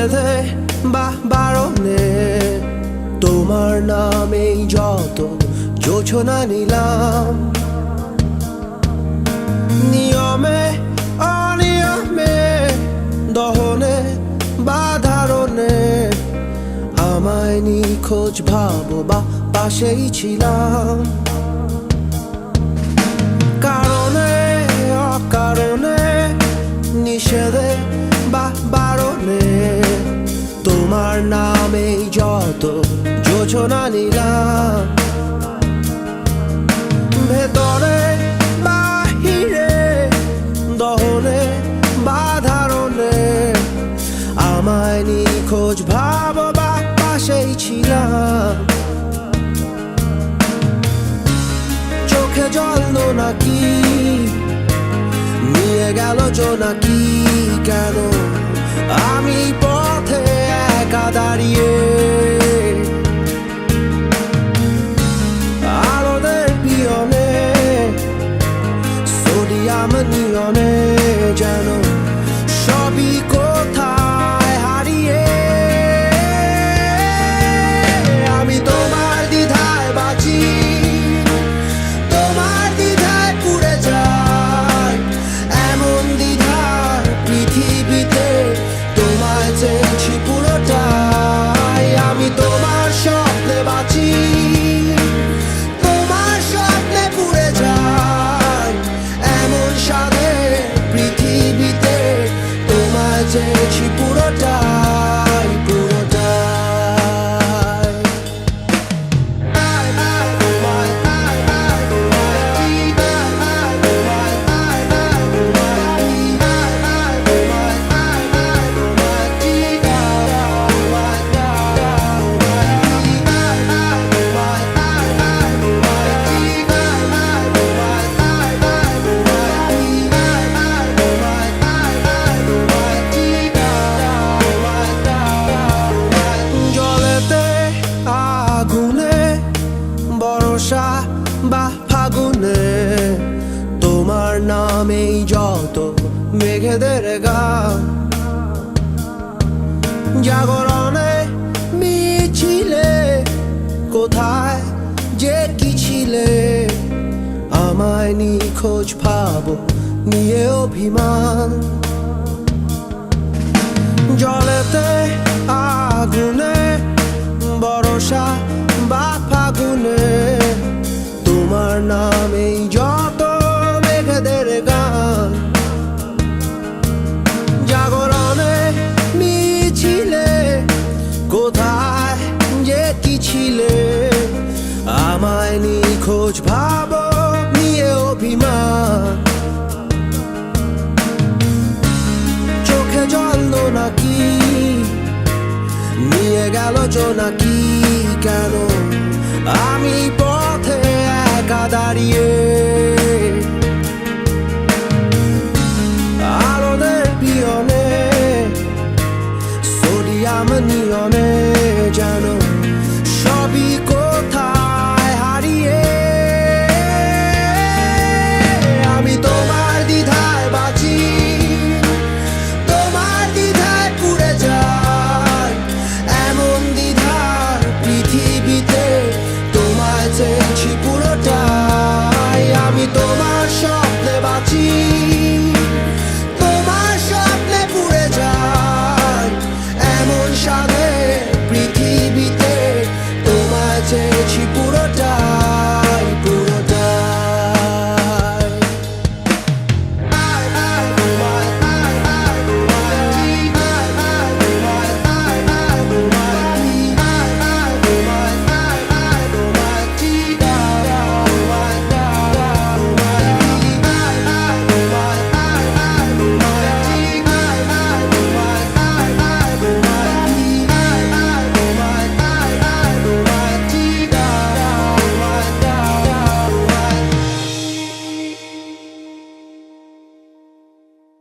নিষেধে বা বারণে তোমার নামেই যত যোছনা নিলাম, নিয়মে অনিয়মে দহনে বা ধারণে আমায় নিখোঁজ ভাবো বা পাশেই ছিলাম। কারণে অকারণে নিষেধে বা বারণে তোমার নামেই যত যোছনা নিলাম, ভেতরে বাহিরে দহনে বা ধারণে আমায় নিখোঁজ ভাবো বা পাশেই ছিলাম। চোখে জল নাকি নিয়ে গেল জোনাকি, কেন আমি পথে একা দাঁড়িয়ে আলোদের পিয়নে সোডিয়াম নিয়নে যেন সবই কোথায় হারিয়ে। আমি তোমার দ্বিধায় বাঁচি, তোমার দ্বিধায় পুড়ে যাই, এমন দ্বিধার পৃথিবীতে তোমায় চেয়েছি পুরোটাই। আমি তোমার স্বপ্নে বাঁচি, তোমার স্বপ্নে পুড়ে যাই, এমন সাধে পৃথিবীতে তোমায় চেয়েছি পুরোটাই পুরোটাই। জলেতে আগুনে বর্ষা বা ফাগুনে তোমার নামেই যত মেঘেদের গান, জাগরণে মিছিলে কোথায় যে কি ছিলে আমায় নিখোঁজ ভাবো নিয়ে অভিমান। জলেতে আগুনে বর্ষা বা ফাগুনে তোমার নামেই যত মেঘেদের গান, জাগরণে মিছিলে কোথায় যে কি ছিলে আমায় নিখোঁজ ভাবো নিয়ে অভিমান। চোখে জল নাকি নিয়ে গেল জোনাকি, কেন আমি পথে একা দাঁড়িয়ে আলোদের পিয়নে সোডিয়াম নিয়নে যেন সবই কোথায় হারিয়ে। আমি তোমার দ্বিধায় বাঁচি, তোমার দ্বিধায় পুড়ে যাই, এমন দ্বিধার পৃথিবীতে তোমায় চেয়েছি পুরোটাই। আমি তোমার স্বপ্নে বাঁচি,